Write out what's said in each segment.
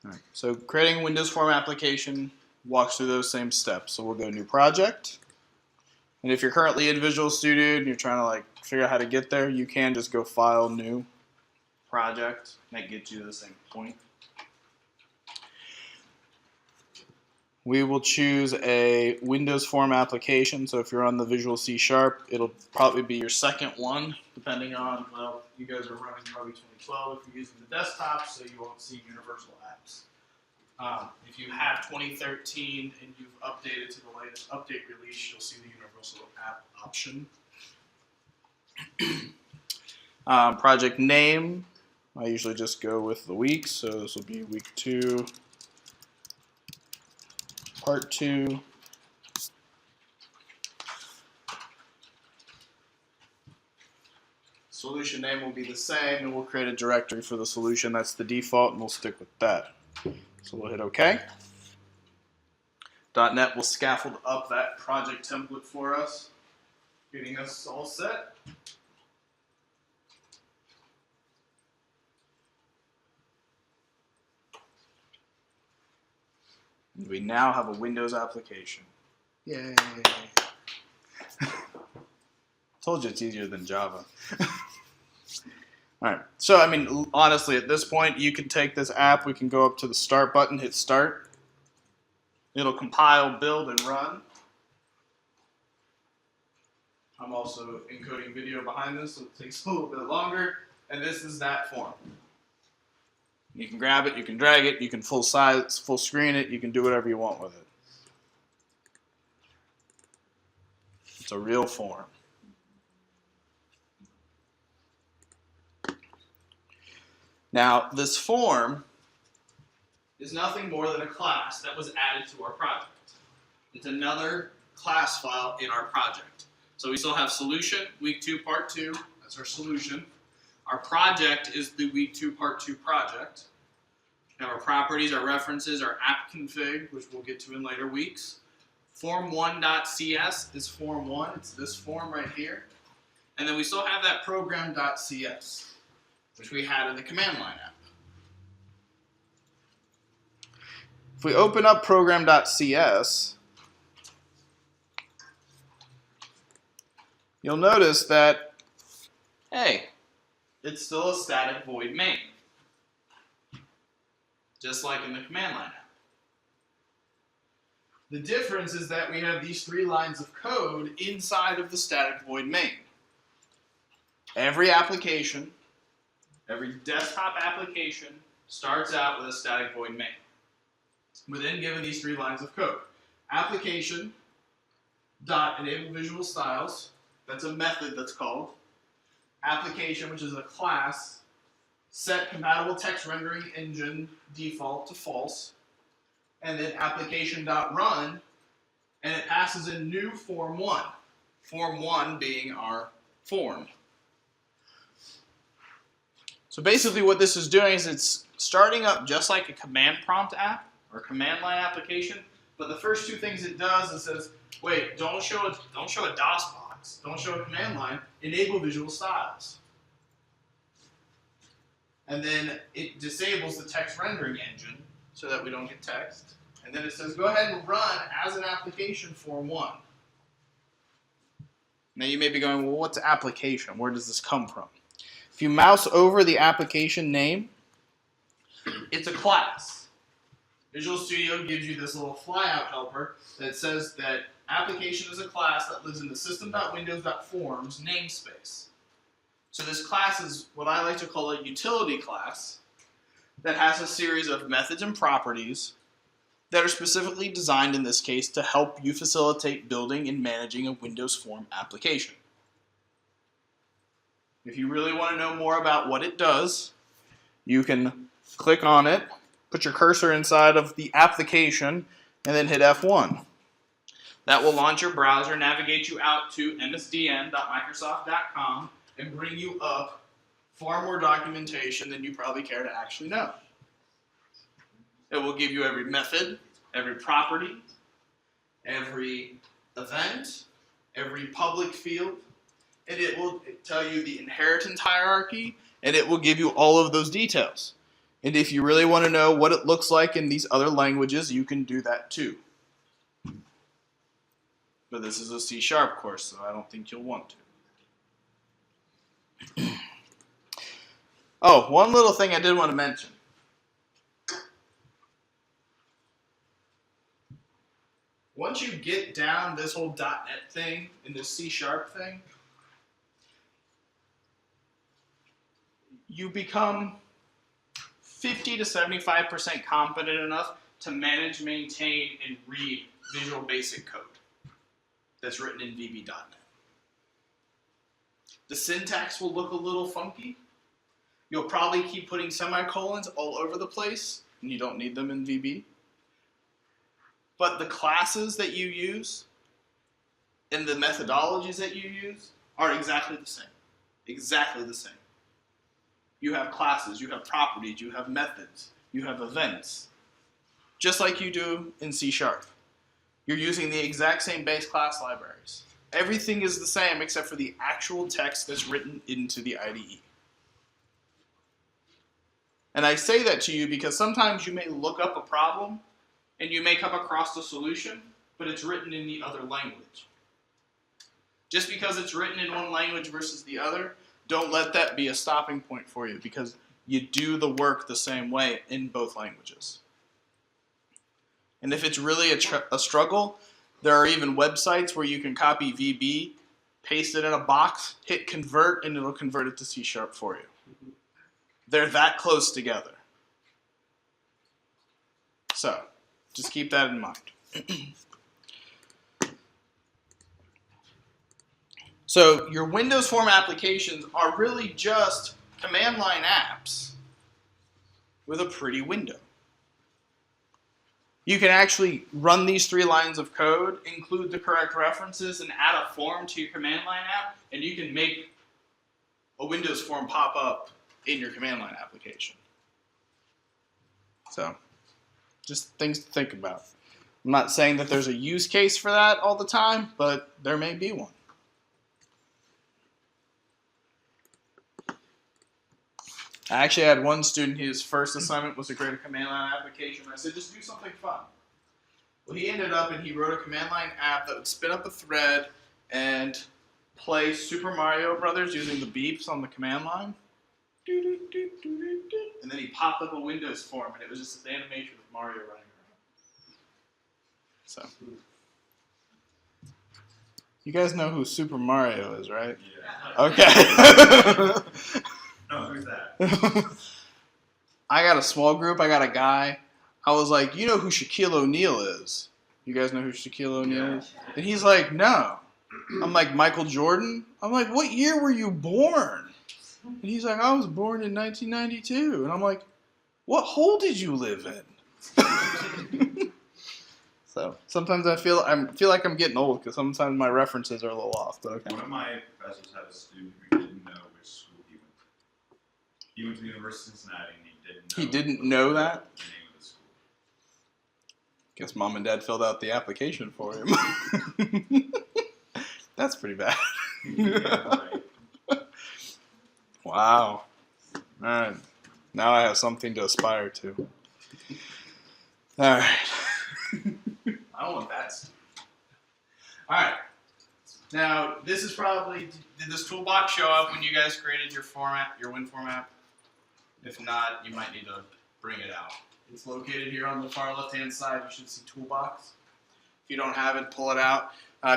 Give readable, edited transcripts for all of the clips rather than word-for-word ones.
Right. So creating a Windows Form application walks through those same steps. So we'll go new project. And if you're currently in Visual Studio and you're trying to like figure out how to get there, you can just go file new project. That gets you to the same point. We will choose a Windows Form application. So if you're on the Visual C#, it'll probably be your second one, depending on, well, you guys are running probably 2012 if you're using the desktop, so you won't see universal apps. If you have 2013 and you've updated to the latest update release, you'll see the universal app option. Project name, I usually just go with the week, so this will be week 2. Part 2. Solution name will be the same, and we'll create a directory for the solution. That's the default, and we'll stick with that. So we'll hit OK. .NET will scaffold up that project template for us, getting us all set. We now have a Windows application. Yay! Told you it's easier than Java. All right. So, I mean, honestly, at this point, you can take this app. We can go up to the Start button, hit Start. It'll compile, build, and run. I'm also encoding video behind this, so it takes a little bit longer. And this is that form. You can grab it, you can drag it, you can full size, full screen it, you can do whatever you want with it. It's a real form. Now, this form is nothing more than a class that was added to our project. It's another class file in our project. So we still have solution, week 2, part 2, that's our solution. Our project is the week 2, part 2 project. We have our properties, our references, our app config, which we'll get to in later weeks. Form1.cs is form 1, it's this form right here. And then we still have that program.cs, which we had in the command line app. If we open up program.cs, you'll notice that, hey, it's still a static void main, just like in the command line app. The difference is that we have these 3 lines of code inside of the static void main. Every application, every desktop application starts out with a static void main. We're then given these 3 lines of code. Application dot enable visual styles. That's a method that's called. Application, which is a class, set compatible text rendering engine default to false. And then application.run, and it passes in new form 1. Form 1 being our form. So basically what this is doing is it's starting up just like a command prompt app or command line application, but the first 2 things it does is says, wait, don't show a DOS box, don't show a command line, enable visual styles. And then it disables the text rendering engine so that we don't get text. And then it says, go ahead and run as an application form 1. Now you may be going, well, what's application? Where does this come from? If you mouse over the application name, it's a class. Visual Studio gives you this little flyout helper that says that application is a class that lives in the system.windows.forms namespace. So this class is what I like to call a utility class that has a series of methods and properties that are specifically designed in this case to help you facilitate building and managing a Windows Form application. If you really want to know more about what it does, you can click on it, put your cursor inside of the application, and then hit F1. That will launch your browser, navigate you out to msdn.microsoft.com, and bring you up far more documentation than you probably care to actually know. It will give you every method, every property, every event, every public field, and it will tell you the inheritance hierarchy, and it will give you all of those details. And if you really want to know what it looks like in these other languages, you can do that too. But this is a C# course, so I don't think you'll want to. Oh, one little thing I did want to mention. Once you get down this whole .NET thing and this C# thing, you become 50 to 75% competent enough to manage, maintain, and read Visual Basic code that's written in VB.NET. The syntax will look a little funky. You'll probably keep putting semicolons all over the place, and you don't need them in VB. But the classes that you use and the methodologies that you use are exactly the same. Exactly the same. You have classes, you have properties, you have methods, you have events. Just like you do in C#. You're using the exact same base class libraries. Everything is the same except for the actual text that's written into the IDE. And I say that to you because sometimes you may look up a problem and you may come across the solution, but it's written in the other language. Just because it's written in one language versus the other, don't let that be a stopping point for you, because you do the work the same way in both languages. And if it's really a struggle, there are even websites where you can copy VB, paste it in a box, hit convert, and it'll convert it to C# for you. They're that close together. So, just keep that in mind. So your Windows Form applications are really just command line apps with a pretty window. You can actually run these 3 lines of code, include the correct references, and add a form to your command line app, and you can make a Windows form pop up in your command line application. So, just things to think about. I'm not saying that there's a use case for that all the time, but there may be one. I actually had one student, his first assignment was to create a command line application. I said, just do something fun. Well, he ended up and he wrote a command line app that would spin up a thread and play Super Mario Brothers using the beeps on the command line. And then he popped up a Windows form, and it was just this animation of Mario running around. So, you guys know who Super Mario is, right? Yeah. Okay. No, who's that? I got a small group. I got a guy. I was like, you know who Shaquille O'Neal is? You guys know who Shaquille O'Neal is? And he's like, no. I'm like, Michael Jordan? I'm like, what year were you born? And he's like, I was born in 1992. And I'm like, what hole did you live in? So sometimes I feel like I'm getting old because sometimes my references are a little off. But okay. One of my professors had a student who didn't know which school he went to. He went to the University of Cincinnati and he didn't know that? The name of the school. Guess mom and dad filled out the application for him. That's pretty bad. Yeah, right. Wow. All right. Now I have something to aspire to. All right. I don't want that stuff. All right. Now, this is probably, did this toolbox show up when you guys created your format, your WinForm? If not, you might need to bring it out. It's located here on the far left-hand side. You should see toolbox. If you don't have it, pull it out.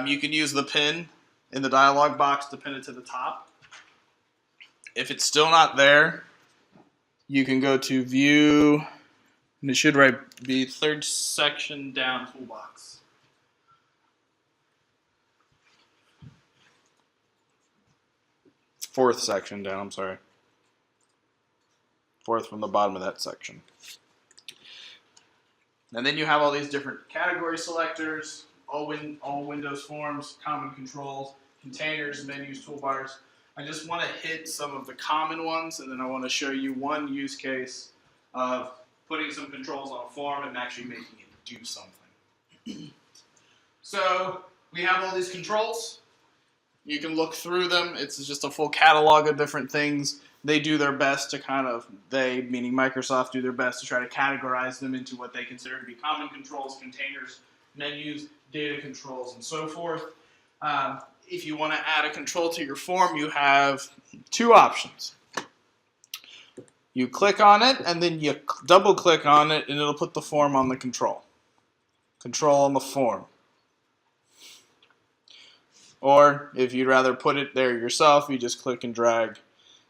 You can use the pin in the dialog box to pin it to the top. If it's still not there, you can go to View, and it should be 3rd section down, toolbox. Fourth section down, I'm sorry. 4th from the bottom of that section. And then you have all these different category selectors, all Windows forms, common controls, containers, menus, toolbars. I just want to hit some of the common ones, and then I want to show you one use case of putting some controls on a form and actually making it do something. So we have all these controls. You can look through them. It's just a full catalog of different things. They do their best to kind of, they, meaning Microsoft, do their best to try to categorize them into what they consider to be common controls, containers, menus, data controls, and so forth. If you want to add a control to your form, you have two options. You click on it, and then you double click on it, and it'll put the form on the control. Control on the form. Or if you'd rather put it there yourself, you just click and drag.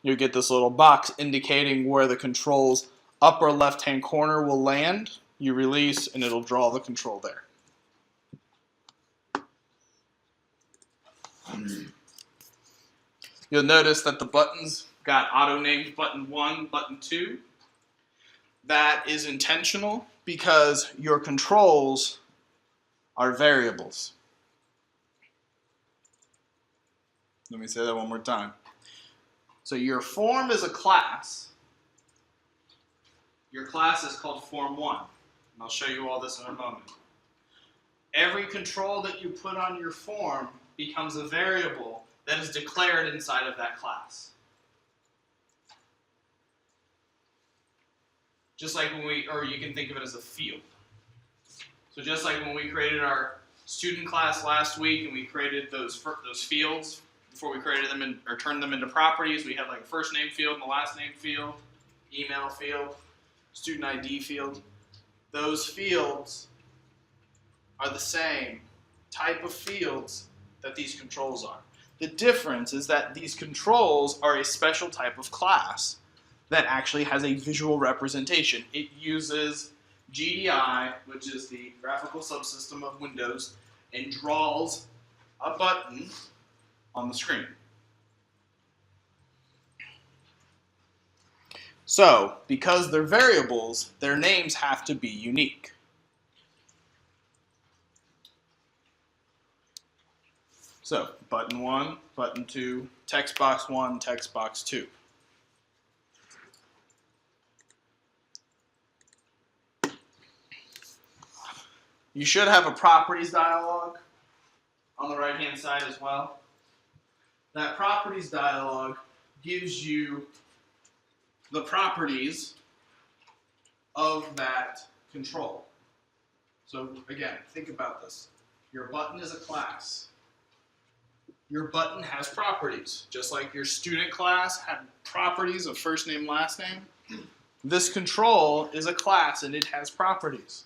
You get this little box indicating where the control's upper left-hand corner will land. You release, and it'll draw the control there. You'll notice that the buttons got auto-named button 1, button 2. That is intentional because your controls are variables. Let me say that one more time. So your form is a class. Your class is called form1. And I'll show you all this in a moment. Every control that you put on your form becomes a variable that is declared inside of that class. Just like when or you can think of it as a field. So just like when we created our student class last week and we created those fields before we created them or turned them into properties, we had like a first name field and a last name field, email field, student ID field. Those fields are the same type of fields that these controls are. The difference is that these controls are a special type of class that actually has a visual representation. It uses GDI, which is the graphical subsystem of Windows, and draws a button on the screen. So, because they're variables, their names have to be unique. So, button 1, button 2, text box 1, text box 2. You should have a properties dialog on the right-hand side as well. That properties dialog gives you the properties of that control. So again, think about this. Your button is a class. Your button has properties, just like your student class had properties of first name, last name. This control is a class and it has properties.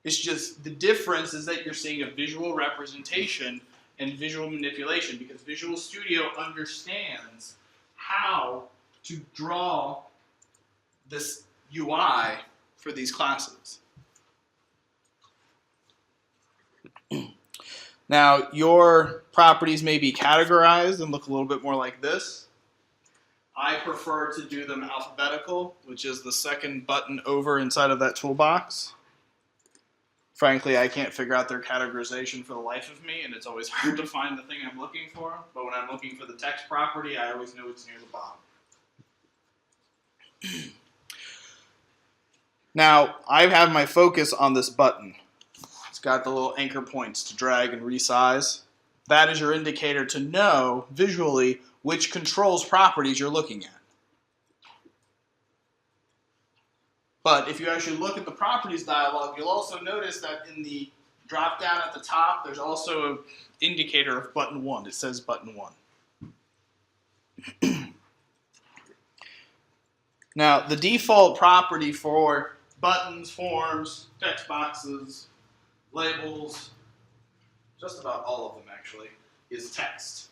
It's just the difference is that you're seeing a visual representation and visual manipulation because Visual Studio understands how to draw this UI for these classes. Now, your properties may be categorized and look a little bit more like this. I prefer to do them alphabetical, which is the second button over inside of that toolbox. Frankly, I can't figure out their categorization for the life of me, and it's always hard to find the thing I'm looking for. But when I'm looking for the text property, I always know it's near the bottom. Now, I have my focus on this button. It's got the little anchor points to drag and resize. That is your indicator to know visually which controls properties you're looking at. But if you actually look at the properties dialog, you'll also notice that in the drop down at the top, there's also an indicator of button 1. It says button 1. Now, the default property for buttons, forms, text boxes, labels, just about all of them actually, is text.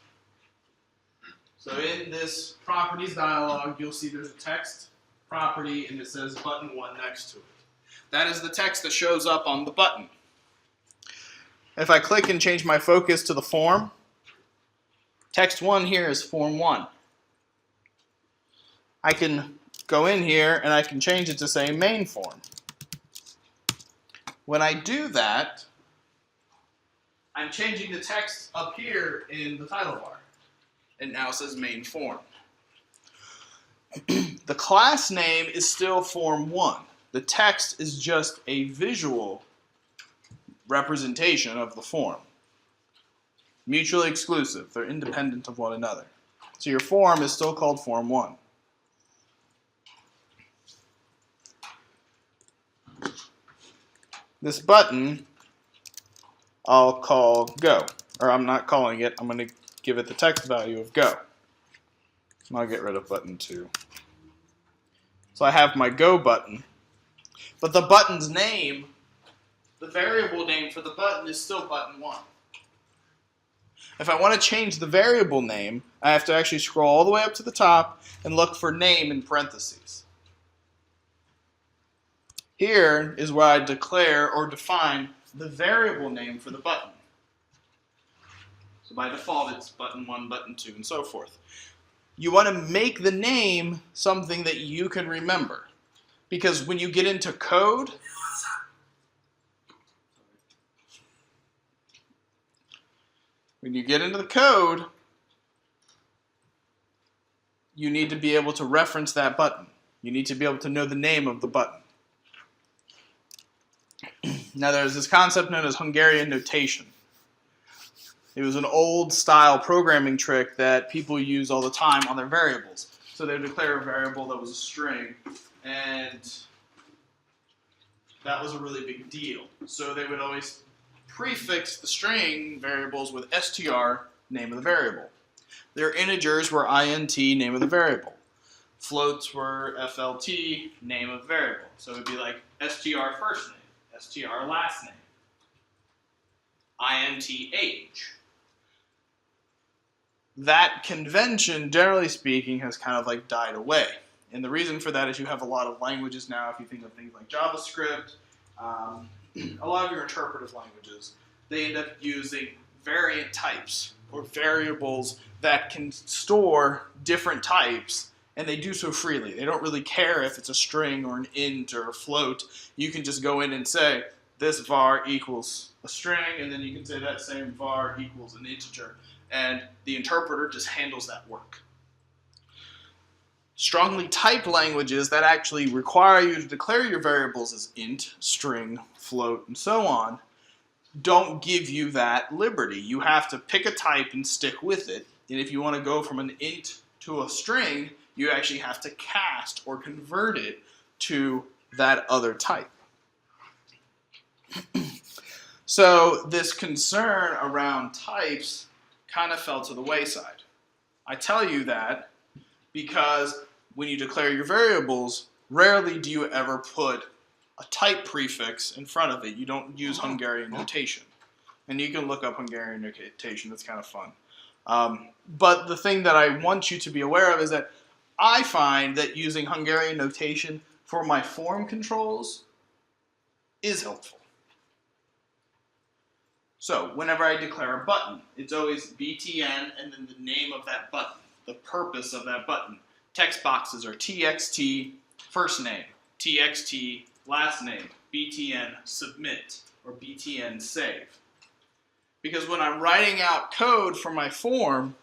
So in this properties dialog, you'll see there's a text property and it says button 1 next to it. That is the text that shows up on the button. If I click and change my focus to the form, text 1 here is form 1. I can go in here and I can change it to say main form. When I do that, I'm changing the text up here in the title bar. It now says main form. The class name is still form 1. The text is just a visual representation of the form. Mutually exclusive. They're independent of one another. So your form is still called form 1. This button I'll call go. Or I'm not calling it. I'm going to give it the text value of go. And I'll get rid of button 2. So I have my go button. But the button's name, the variable name for the button is still button 1. If I want to change the variable name, I have to actually scroll all the way up to the top and look for name in parentheses. Here is where I declare or define the variable name for the button. So by default, it's button 1, button 2, and so forth. You want to make the name something that you can remember. Because when you get into code, when you get into the code, you need to be able to reference that button. You need to be able to know the name of the button. Now there's this concept known as Hungarian notation. It was an old style programming trick that people use all the time on their variables. So they would declare a variable that was a string, and that was a really big deal. So they would always prefix the string variables with str, name of the variable. Their integers were int, name of the variable. Floats were flt, name of the variable. So it would be like str first name, str last name, int age. That convention, generally speaking, has kind of like died away. And the reason for that is you have a lot of languages now. If you think of things like JavaScript, a lot of your interpretive languages, they end up using variant types or variables that can store different types, and they do so freely. They don't really care if it's a string or an int or a float. You can just go in and say, this var equals a string, and then you can say that same var equals an integer, and the interpreter just handles that work. Strongly typed languages that actually require you to declare your variables as int, string, float, and so on don't give you that liberty. You have to pick a type and stick with it. And if you want to go from an int to a string, you actually have to cast or convert it to that other type. So this concern around types kind of fell to the wayside. I tell you that because when you declare your variables, rarely do you ever put a type prefix in front of it. You don't use Hungarian notation. And you can look up Hungarian notation, it's kind of fun. But the thing that I want you to be aware of is that I find that using Hungarian notation for my form controls is helpful. So whenever I declare a button, it's always btn and then the name of that button, the purpose of that button. Text boxes are txt, first name, txt, last name, btn, submit, or btn, save. Because when I'm writing out code for my form,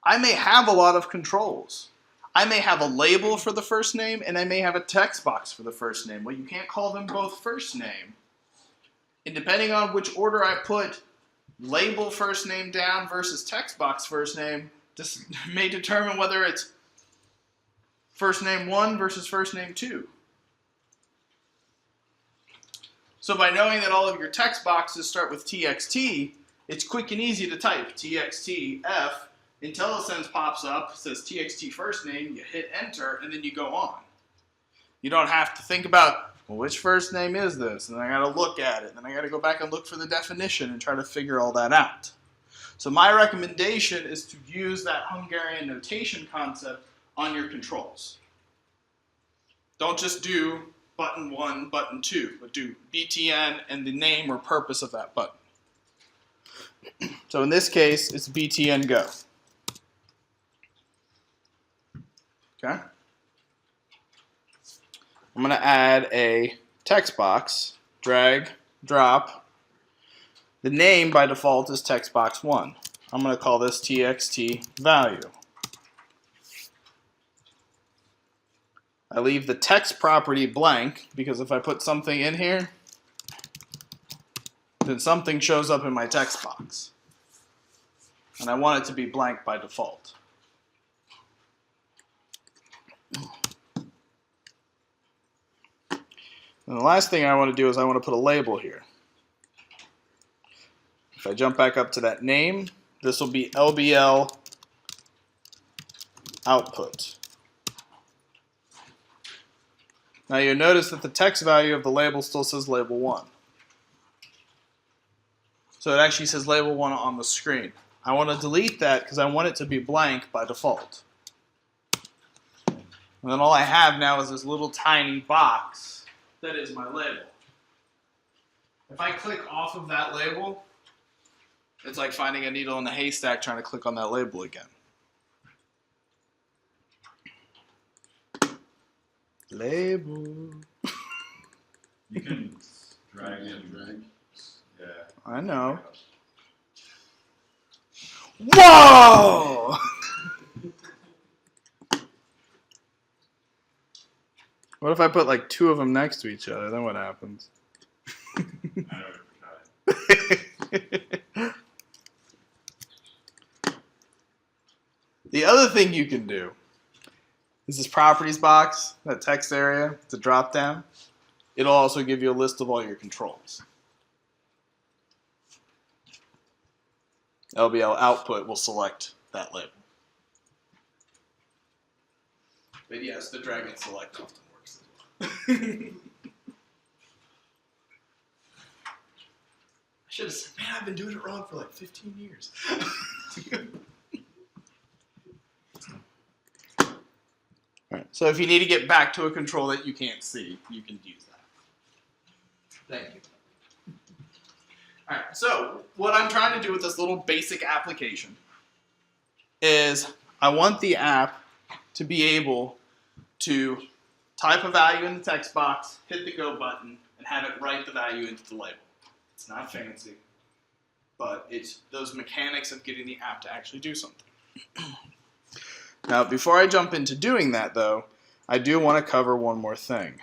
I may have a lot of controls. I may have a label for the first name, and I may have a text box for the first name. Well, you can't call them both first name. And depending on which order I put label first name down versus text box first name, this may determine whether it's first name 1 versus first name 2. So by knowing that all of your text boxes start with txt, it's quick and easy to type txt f. IntelliSense pops up, says txt first name, you hit enter, and then you go on. You don't have to think about, well, which first name is this? And I got to look at it. Then I got to go back and look for the definition and try to figure all that out. So my recommendation is to use that Hungarian notation concept on your controls. Don't just do button 1, button 2, but do btn and the name or purpose of that button. So in this case, it's btn go. Okay? I'm going to add a text box, drag, drop. The name by default is text box 1. I'm going to call this txt value. I leave the text property blank because if I put something in here, then something shows up in my text box. And I want it to be blank by default. And the last thing I want to do is I want to put a label here. If I jump back up to that name, this will be LBL output. Now you'll notice that the text value of the label still says label 1. So it actually says label 1 on the screen. I want to delete that because I want it to be blank by default. And then all I have now is this little tiny box that is my label. If I click off of that label, it's like finding a needle in a haystack trying to click on that label again. Label. You can drag in. Yeah. I know. Whoa! What if I put like 2 of them next to each other? Then what happens? I know what The other thing you can do is this properties box, that text area, the drop down. It'll also give you a list of all your controls. LBL output will select that label. But yes, the drag and select often works as well. I should have said, man, I've been doing it wrong for like 15 years. All right, so if you need to get back to a control that you can't see, you can use that. Thank you. All right, so what I'm trying to do with this little basic application is I want the app to be able to type a value in the text box, hit the go button, and have it write the value into the label. It's not fancy, but it's those mechanics of getting the app to actually do something. Now, before I jump into doing that, though, I do want to cover one more thing.